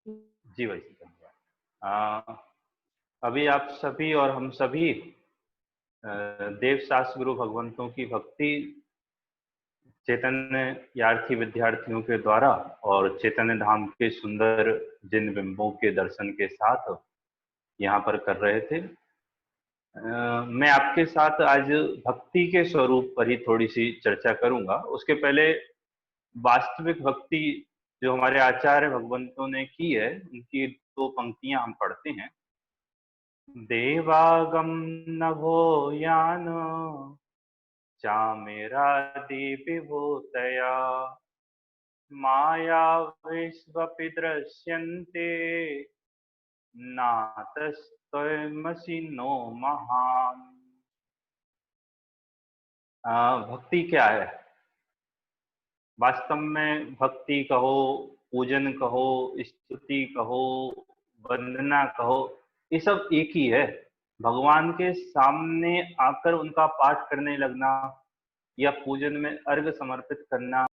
जी भाई धन्यवाद। अभी आप सभी और हम सभी देव शास्त्र गुरु भगवंतों की भक्ति चैतन्य यार्थी विद्यार्थियों के द्वारा और चैतन्य धाम के सुंदर जिन बिंबों के दर्शन के साथ यहाँ पर कर रहे थे। मैं आपके साथ आज भक्ति के स्वरूप पर ही थोड़ी सी चर्चा करूंगा। उसके पहले वास्तविक भक्ति जो हमारे आचार्य भगवंतों ने की है उनकी दो पंक्तियां हम पढ़ते हैं। देवागम नभो यान चामेरादि विभूतया माया विश्वपि दृश्यन्ते नातस्त्वमसि नो महान्। भक्ति क्या है? वास्तव में भक्ति कहो, पूजन कहो, स्तुति कहो, वंदना कहो, ये सब एक ही है। भगवान के सामने आकर उनका पाठ करने लगना या पूजन में अर्घ समर्पित करना,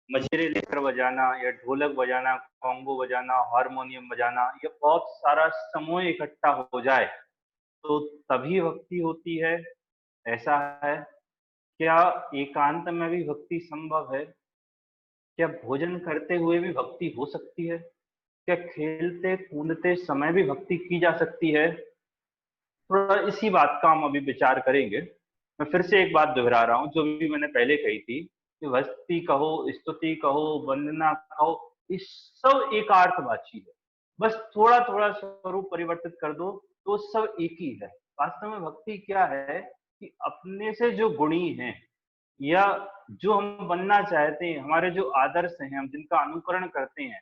मजीरे लेकर बजाना या ढोलक बजाना, कॉन्गो बजाना, हारमोनियम बजाना, ये बहुत सारा समूह इकट्ठा हो जाए तो तभी भक्ति होती है, ऐसा है। क्या एकांत में भी भक्ति संभव है? क्या भोजन करते हुए भी भक्ति हो सकती है? क्या खेलते कूदते समय भी भक्ति की जा सकती है? थोड़ा इसी बात का हम अभी विचार करेंगे। मैं फिर से एक बात दोहरा रहा हूँ जो भी मैंने पहले कही थी कि भक्ति कहो, स्तुति कहो, वंदना कहो, ये सब एकार्थवाची है। बस थोड़ा थोड़ा स्वरूप परिवर्तित कर दो तो सब एक ही है। वास्तव में भक्ति क्या है कि अपने से जो गुणी हैं या जो हम बनना चाहते हैं, हमारे जो आदर्श हैं, हम जिनका अनुकरण करते हैं,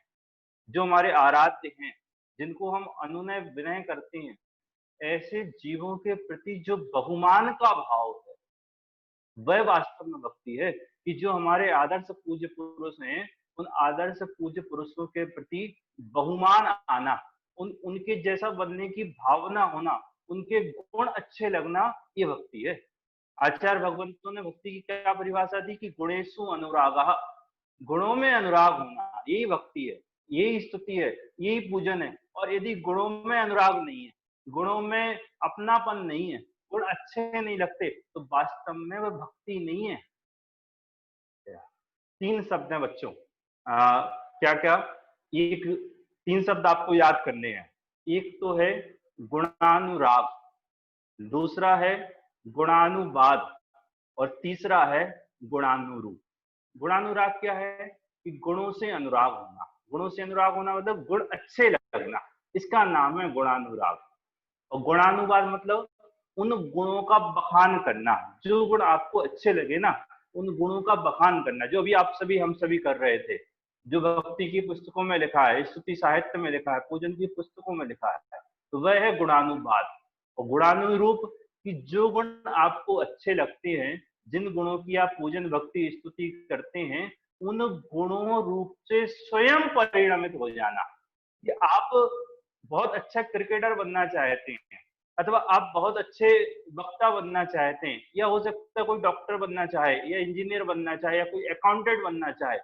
जो हमारे आराध्य हैं, जिनको हम अनुनय विनय करते हैं, ऐसे जीवों के प्रति जो बहुमान का भाव है, वह वास्तव में भक्ति है। कि जो हमारे आदर्श पूज्य पुरुष हैं, उन आदर्श पूज्य पुरुषों के प्रति बहुमान आना, उनके जैसा बनने की भावना होना, उनके गुण अच्छे लगना, ये भक्ति है। आचार्य भगवंतों ने भक्ति की क्या परिभाषा दी कि गुणेशु अनुरागः, गुणों में अनुराग होना, यही भक्ति है, यही स्तुति है, यही पूजन है। और यदि गुणों में अनुराग नहीं है, गुणों में अपनापन नहीं है, गुण अच्छे नहीं लगते, तो वास्तव में वह भक्ति नहीं है। तीन शब्द हैं बच्चों, क्या क्या? एक, तीन शब्द आपको याद करने हैं। एक तो है गुणानुराग, दूसरा है गुणानुवाद, और तीसरा है गुणानुरूप। गुणानुराग क्या है कि गुणों से अनुराग होना। गुणों से अनुराग होना मतलब गुण अच्छे लगना, इसका नाम है गुणानुराग। और गुणानुवाद मतलब उन गुणों का बखान करना, जो गुण आपको अच्छे लगे ना, उन गुणों का बखान करना, जो अभी आप सभी हम सभी कर रहे थे, जो भक्ति की पुस्तकों में लिखा है, स्तुति साहित्य में लिखा है, पूजन की पुस्तकों में लिखा है, तो वह है गुणानुवाद। और गुणानुरूप कि जो गुण आपको अच्छे लगते हैं, जिन गुणों की आप पूजन भक्ति स्तुति करते हैं, उन गुणों रूप से स्वयं परिणमित हो जाना। कि आप बहुत अच्छा क्रिकेटर बनना चाहते हैं, अथवा आप बहुत अच्छे वक्ता बनना चाहते हैं, या हो सकता है कोई डॉक्टर बनना चाहे, या इंजीनियर बनना चाहे, या कोई अकाउंटेंट बनना चाहे,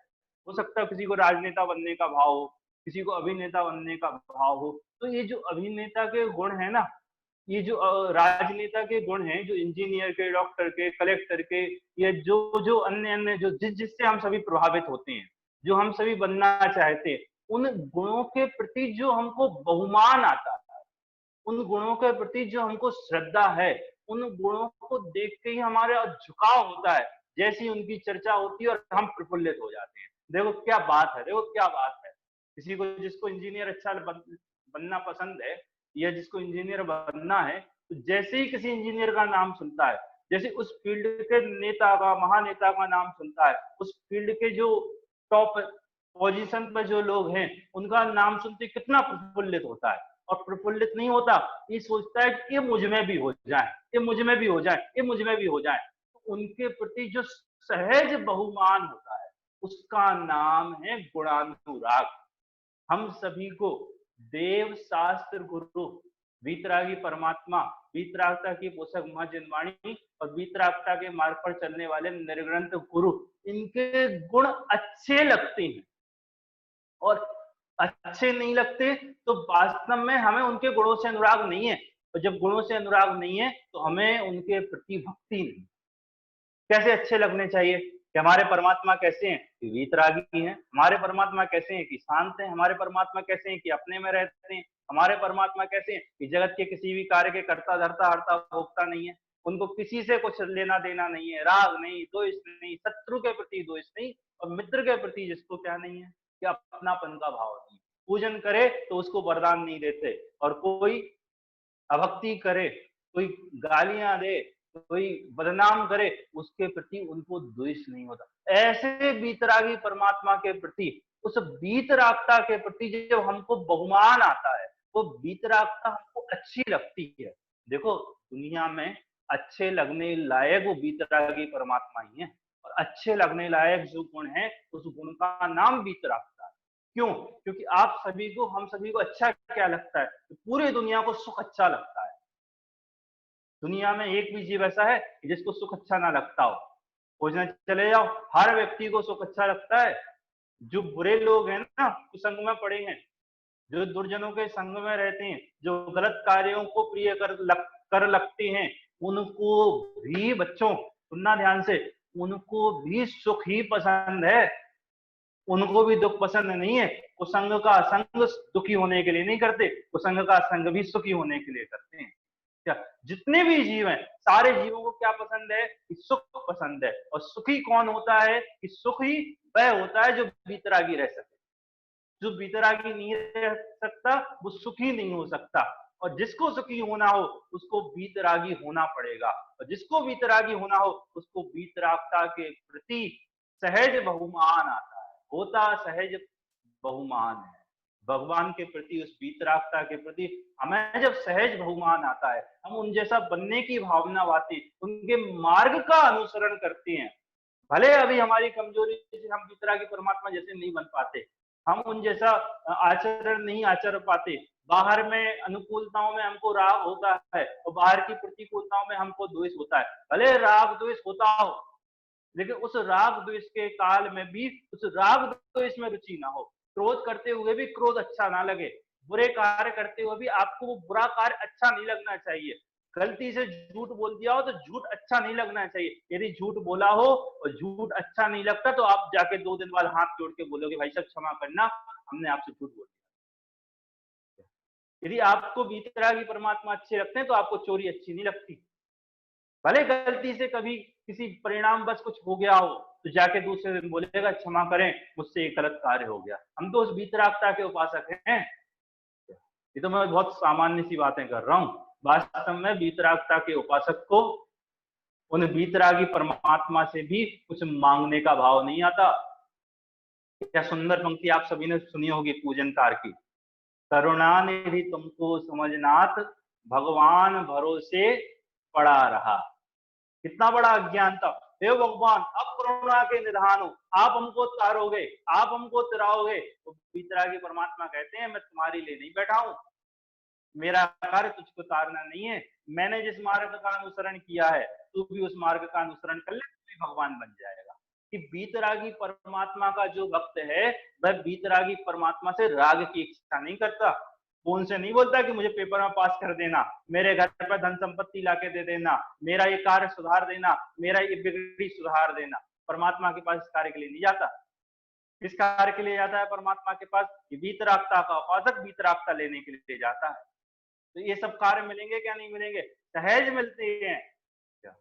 हो सकता है किसी को राजनेता बनने का भाव हो, किसी को अभिनेता बनने का भाव हो। तो ये जो अभिनेता के गुण है ना, ये जो राजनेता के गुण हैं, जो इंजीनियर के, डॉक्टर के, कलेक्टर के, या जो जो अन्य अन्य जो जिससे हम सभी प्रभावित होते हैं, जो हम सभी बनना चाहते हैं, उन गुणों के प्रति जो हमको बहुमान आता है, उन गुणों के प्रति जो हमको श्रद्धा है, उन गुणों को देख के ही हमारा झुकाव होता है। जैसी उनकी चर्चा होती है और हम प्रफुल्लित हो जाते हैं। देखो क्या बात है, देखो क्या बात है। किसी को, जिसको इंजीनियर अच्छा बनना पसंद है, या जिसको इंजीनियर बनना है, तो जैसे ही किसी इंजीनियर का नाम सुनता है, जैसे उस फील्ड के नेता का, महानेता का नाम सुनता है, उस फील्ड के जो टॉप पोजीशन पर जो लोग हैं, उनका नाम सुनते कितना प्रफुल्लित होता है। और प्रफुल्लित नहीं होता, ये सोचता है कि ये मुझ में भी हो जाए, ये मुझ में भी हो जाए, ये मुझ में भी हो जाए। तो उनके प्रति जो सहज बहुमान होता है, उसका नाम है गुणानुराग। हम सभी को देव शास्त्र गुरु वीतरागी परमात्मा, वीतरागता की पोषक मां जिनवाणी और वीतरागता के मार्ग पर चलने वाले निर्ग्रंथ गुरु, इनके गुण अच्छे लगते हैं और अच्छे नहीं लगते तो वास्तव में हमें उनके गुणों से अनुराग नहीं है, और जब गुणों से अनुराग नहीं है तो हमें उनके प्रति भक्ति नहीं। कैसे अच्छे लगने चाहिए कि हमारे परमात्मा कैसे हैं कि वीतरागी हैं, हमारे परमात्मा कैसे हैं कि शांत हैं, हमारे परमात्मा कैसे हैं कि अपने में रहते हैं, हमारे परमात्मा कैसे हैं कि जगत के किसी भी कार्य के कर्ता धर्ता हर्ता भोगता नहीं है, उनको किसी से कुछ लेना देना नहीं है, राग नहीं, द्वेष नहीं, शत्रु के प्रति द्वेष नहीं और मित्र के प्रति जिसको क्या नहीं है कि अपनापन का भाव नहीं। पूजन करे तो उसको वरदान नहीं देते, और कोई अभक्ति करे, कोई गालियां दे, कोई बदनाम करे, उसके प्रति उनको द्वेष नहीं होता। ऐसे वीतरागी परमात्मा के प्रति, उस वीतरागता के प्रति जब हमको बहुमान आता है, वो वीतरागता हमको अच्छी लगती है। देखो दुनिया में अच्छे लगने लायक वो वीतरागी परमात्मा ही है, और अच्छे लगने लायक जो गुण है उस गुण का नाम वीतरागता है। क्यों? क्योंकि आप सभी को, हम सभी को अच्छा क्या लगता है? पूरी दुनिया को सुख अच्छा लगता है। दुनिया में एक भी जीव ऐसा है जिसको सुख अच्छा ना लगता हो? खोजने चले जाओ, हर व्यक्ति को सुख अच्छा लगता है। जो बुरे लोग हैं ना, कुसंग में पड़े हैं, जो दुर्जनों के संग में रहते हैं, जो गलत कार्यों को प्रिय कर लगते हैं, उनको भी, बच्चों सुनना ध्यान से, उनको भी सुख ही पसंद है, उनको भी दुख पसंद नहीं है। कुसंग का संग दुखी होने के लिए नहीं करते, कुसंग का संग भी सुखी होने के लिए करते हैं। क्या जितने भी जीव हैं, सारे जीवों को क्या पसंद है कि सुख पसंद है, और सुखी कौन होता है कि सुखी वह होता है जो वीतरागी रह सके। जो वीतरागी नहीं रह सकता वो सुखी नहीं हो सकता, और जिसको सुखी होना हो उसको वीतरागी होना पड़ेगा, और जिसको वीतरागी होना हो उसको वीतरागता के प्रति सहज बहुमान आता है, होता सहज बहुमान है। भगवान के प्रति, उस वीतरागता के प्रति हमें जब सहज बहुमान आता है, हम उन जैसा बनने की भावना आती, उनके मार्ग का अनुसरण करते हैं। भले अभी हमारी कमजोरी से हम वीतरागी परमात्मा जैसे नहीं बन पाते, हम उन जैसा आचरण नहीं आचर पाते, बाहर में अनुकूलताओं में हमको राग होता है और बाहर की प्रतिकूलताओं में हमको द्वेष होता है। भले राग द्वेष होता हो, लेकिन उस राग द्वेष के काल में भी उस राग द्वेष में रुचि ना हो। क्रोध करते हुए भी क्रोध अच्छा ना लगे, बुरे कार्य करते हुए भी आपको वो बुरा कार्य अच्छा नहीं लगना चाहिए। गलती से झूठ बोल दिया हो तो झूठ अच्छा नहीं लगना चाहिए। यदि झूठ बोला हो और झूठ अच्छा नहीं लगता तो आप जाके 2 दिन बाद हाथ जोड़ के बोलोगे भाई साहब क्षमा करना, हमने आपसे झूठ बोल दिया। यदि आपको वीतरागी परमात्मा अच्छे लगते हैं तो आपको चोरी अच्छी नहीं लगती। भले गलती से कभी किसी परिणाम बस कुछ हो गया हो तो जाके दूसरे दिन बोलेगा क्षमा करें, मुझसे एक गलत कार्य हो गया। हम तो उस वीतरागता के उपासक हैं। ये तो मैं बहुत सामान्य सी बातें कर रहा हूँ। वास्तव में वीतरागता के उपासक को उन वीतरागी परमात्मा से भी कुछ मांगने का भाव नहीं आता। क्या सुंदर पंक्ति आप सभी ने सुनी होगी पूजनकार की, करुणानिधि तुमको समझनाथ, भगवान भरोसे पड़ा रहा। कितना बड़ा अज्ञान था। हे भगवान, अब करुणा के निधान हो, आप हमको तारोगे, आप हमको तिराओगे। तो वीतरागी परमात्मा कहते हैं मैं तुम्हारे लिए नहीं बैठा हूं, मेरा कार्य तुझको तारना नहीं है। मैंने जिस मार्ग का अनुसरण किया है तू भी उस मार्ग का अनुसरण कर ले, तू भी भगवान बन जाएगा। कि वीतरागी परमात्मा का जो भक्त है वह वीतरागी परमात्मा से राग की इच्छा नहीं करता। वो उनसे नहीं बोलता कि मुझे पेपर में पास कर देना, मेरे घर पर धन संपत्ति लाके दे देना, मेरा ये कार्य सुधार देना, मेरा ये बिगड़ी सुधार देना। परमात्मा के पास इस कार्य के लिए नहीं जाता। किस कार्य के लिए जाता है परमात्मा के पास? वीतरागता का उपासक वीतरागता लेने के लिए जाता है। तो ये सब कार्य मिलेंगे क्या नहीं मिलेंगे? सहज मिलते हैं। क्या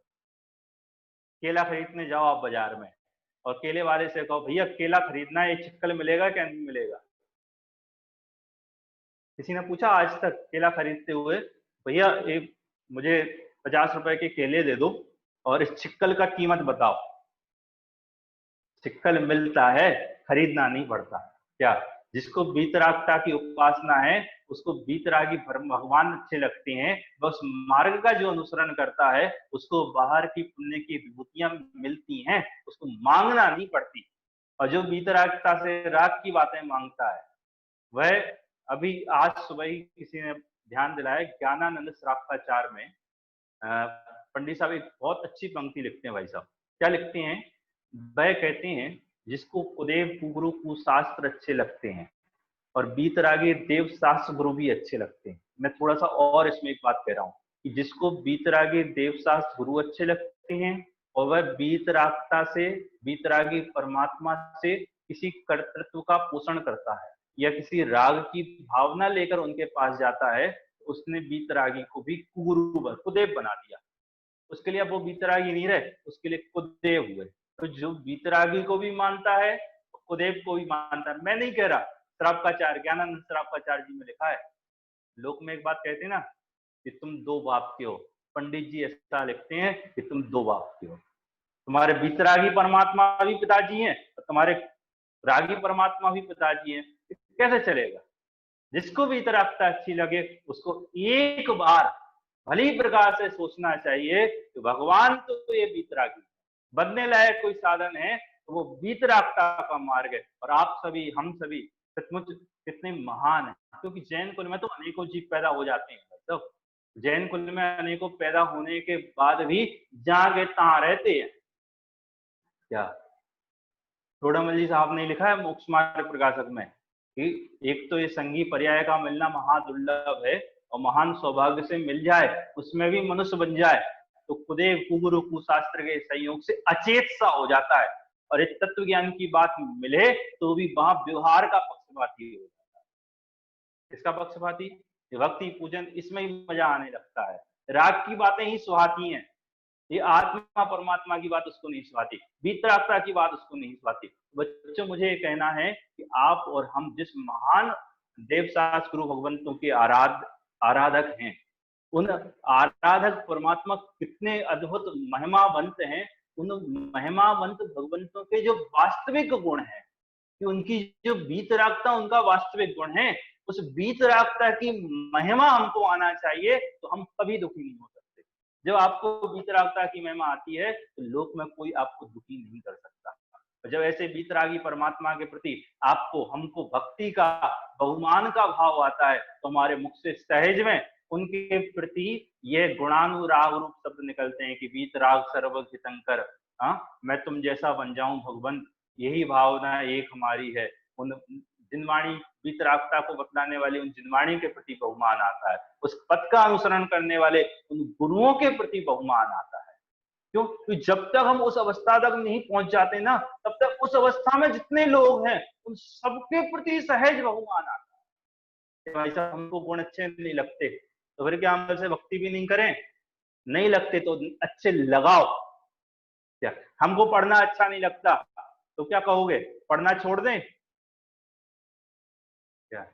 केला खरीदने जाओ आप बाजार में और केले वाले से कहो भैया केला खरीदना है, ये चिक्कल मिलेगा क्या नहीं मिलेगा? किसी ने पूछा आज तक केला खरीदते हुए, भैया एक मुझे 50 रुपए के केले दे दो और इस चिक्कल का कीमत बताओ। चिक्कल मिलता है, खरीदना नहीं पड़ता। क्या जिसको वीतरागता की उपासना है उसको वीतरागी भगवान अच्छे लगते हैं, वह उस मार्ग का जो अनुसरण करता है उसको बाहर की पुण्य की विभूतियां मिलती हैं, उसको मांगना नहीं पड़ती। और जो वीतरागता से राग की बातें मांगता है वह, अभी आज सुबह ही किसी ने ध्यान दिलाया, ज्ञानानंद श्रावकाचार्य में पंडित साहब एक बहुत अच्छी पंक्ति लिखते हैं भाई साहब। क्या लिखते हैं? वह कहते हैं जिसको कुदेव कुगुरु कुशास्त्र अच्छे लगते हैं और बीतरागी देव शास्त्र गुरु भी अच्छे लगते हैं। मैं थोड़ा सा और इसमें एक बात कह रहा हूँ कि जिसको बीतरागी देव शास्त्र गुरु अच्छे लगते हैं और वह बीतरागता से, बीतरागी परमात्मा से किसी कर्तृत्व का पोषण करता है या किसी राग की भावना लेकर उनके पास जाता है, उसने बीतरागी को भी कुगुरु कुदेव बना दिया। उसके लिए अब वो बीतरागी नहीं रहे, उसके लिए कुदेव हुए। तो जो बीतरागी को भी मानता है, कुदेव को भी मानता है। मैं नहीं कह रहा, श्रावकाचार्य, ज्ञानानंद श्रावकाचार्य जी में लिखा है। लोक में एक बात कहते हैं ना कि तुम दो बाप के हो, पंडित जी ऐसा लिखते हैं कि तुम दो बाप के हो। तुम्हारे बीतरागी परमात्मा भी पिताजी हैं और तुम्हारे रागी परमात्मा भी पिताजी हैं। कैसे चलेगा? जिसको बीतरागता अच्छी लगे उसको एक बार भली प्रकार से सोचना चाहिए कि भगवान तो ये बीतरागी, बनने लायक कोई साधन है तो वो बीतरागता का मार्ग है। और आप सभी, हम सभी सचमुच कितने महान है, क्योंकि जैन कुल में तो अनेकों जीव पैदा हो जाते हैं। तो जैन कुल में अनेकों पैदा होने के बाद भी जहां के तहां रहते हैं। क्या थोड़ामल जी साहब ने लिखा है मोक्ष मार्ग प्रकाशक में कि एक तो ये संगी पर्याय का मिलना महादुर्लभ है और महान सौभाग्य से मिल जाए, उसमें भी मनुष्य बन जाए तो कुदेव कुगुरु कुशास्त्र के संयोग से अचेत सा हो जाता है। और एक तत्व ज्ञान की बात मिले तो भी वहां व्यवहार का पक्षपाती हो जाता है। इसका पक्षपाती भक्ति पूजन, इसमें ही मजा आने लगता है। राग की बातें ही सुहाती हैं, ये आत्मा परमात्मा की बात उसको नहीं सुहाती, बीतरागता की बात उसको नहीं सुहाती। बच्चों, मुझे ये कहना है कि आप और हम जिस महान देवशास्त्र गुरु भगवंतों के आराधक हैं, उन आराधक परमात्मा कितने अद्भुत महिमावंत हैं। उन महिमावंत भगवंतों के जो वास्तविक गुण हैं, कि उनकी जो बीतरागता उनका वास्तविक गुण है, उस बीतरागता की महिमा हमको आना चाहिए तो हम कभी दुखी नहीं हो सकते। जब आपको बीतरागता की महिमा आती है तो लोक में कोई आपको दुखी नहीं कर सकता। जब ऐसे बीतरागी परमात्मा के प्रति आपको, हमको भक्ति का, बहुमान का भाव आता है तो हमारे मुख से सहज में उनके प्रति ये गुणानुराग रूप शब्द निकलते हैं कि बीतराग सर्वहितंकर, मैं तुम जैसा बन जाऊं भगवंत, यही भावना एक हमारी है। उन जिनवाणी बीतरागता को बतलाने वाली उन जिनवाणी के प्रति बहुमान आता है, उस पद का अनुसरण करने वाले उन गुरुओं के प्रति बहुमान आता है। क्यों? तो जब तक हम उस अवस्था तक नहीं पहुंच जाते ना, तब तक उस अवस्था में जितने लोग हैं उन सबके प्रति सहज बहुमान आता है। भाई साहब, हमको गुण अच्छे नहीं लगते तो फिर क्या हम से भक्ति भी नहीं करें? नहीं लगते तो अच्छे लगाओ। क्या हमको पढ़ना अच्छा नहीं लगता तो क्या कहोगे? पढ़ना छोड़ दें? क्या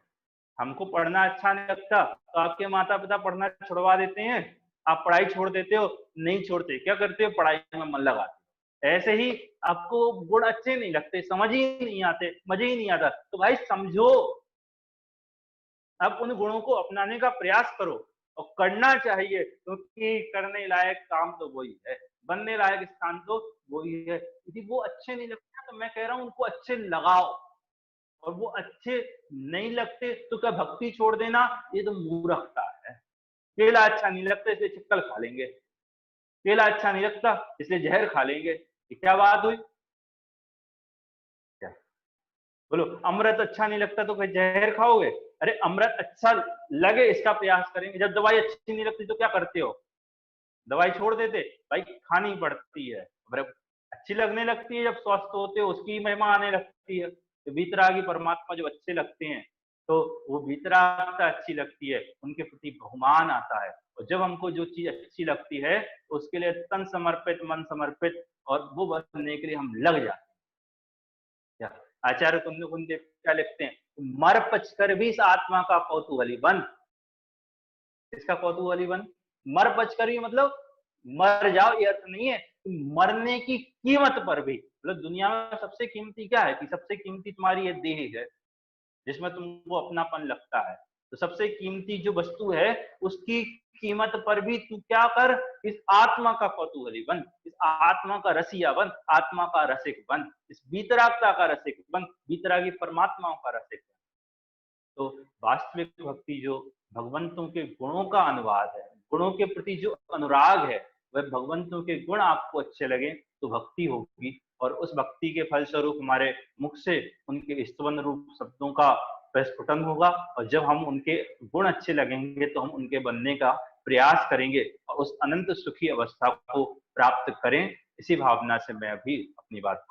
हमको पढ़ना अच्छा नहीं लगता तो आपके माता पिता पढ़ना छुड़वा देते हैं, आप पढ़ाई छोड़ देते हो? नहीं छोड़ते। क्या करते हो? पढ़ाई में मन लगाते। ऐसे ही आपको गुण अच्छे नहीं लगते, समझ ही नहीं आते, मजे ही नहीं आता, तो भाई समझो, अब उन गुणों को अपनाने का प्रयास करो और करना चाहिए, क्योंकि करने लायक काम तो वही है, बनने लायक स्थान तो वही है। यदि वो अच्छे नहीं लगते तो मैं कह रहा हूं उनको अच्छे लगाओ, और वो अच्छे नहीं लगते तो क्या भक्ति छोड़ देना? ये तो मूर्खता है। केला अच्छा नहीं लगता इसलिए चिक्कल खा लेंगे, केला अच्छा नहीं लगता इसलिए जहर खा लेंगे, ये क्या बात हुई? क्या बोलो? अमृत अच्छा नहीं लगता तो फिर जहर खाओगे? अरे अमृत अच्छा लगे इसका प्रयास करेंगे। जब दवाई अच्छी नहीं लगती तो क्या करते हो? दवाई छोड़ देते? भाई खानी पड़ती है। अच्छी लगने लगती है, जब स्वस्थ होते हो उसकी महिमा आने लगती है। तो बीतरागी परमात्मा जब अच्छे लगते हैं तो वो बीतरागता अच्छी लगती है, उनके प्रति बहुमान आता है। और जब हमको जो चीज अच्छी लगती है उसके लिए तन समर्पित, मन समर्पित, और वो बनने के लिए हम लग जाते हैं। आचार्य कुंद क्या लिखते हैं? मर पचकर भी इस आत्मा का कौतूहली बन। इसका कौतूहली बन, मर पचकर भी मतलब मर जाओ, ये अर्थ नहीं है। मरने की कीमत पर भी, मतलब दुनिया में सबसे कीमती क्या है? कि सबसे कीमती तुम्हारी ये देह है जिसमें तुमको अपनापन लगता है। तो सबसे कीमती जो वस्तु है उसकी कीमत पर भी तू क्या कर? इस आत्मा का कौतूहली बन, इस आत्मा का रसिया बन, आत्मा का रसिक बन, इस बीतरागता का रसिक बन, बीतरागी परमात्माओं का रसिक बन। तो वास्तविक भक्ति जो भगवंतों के गुणों का अनुवाद है। गुणों के प्रति जो अनुराग है, वह भगवंतों के गुण आपको अच्छे लगे तो भक्ति होगी, और उस भक्ति के फलस्वरूप हमारे मुख से उनके स्तवन रूप शब्दों का प्रस्फुटन होगा, और जब हम उनके गुण अच्छे लगेंगे तो हम उनके बनने का प्रयास करेंगे और उस अनंत सुखी अवस्था को प्राप्त करें। इसी भावना से मैं अभी अपनी बात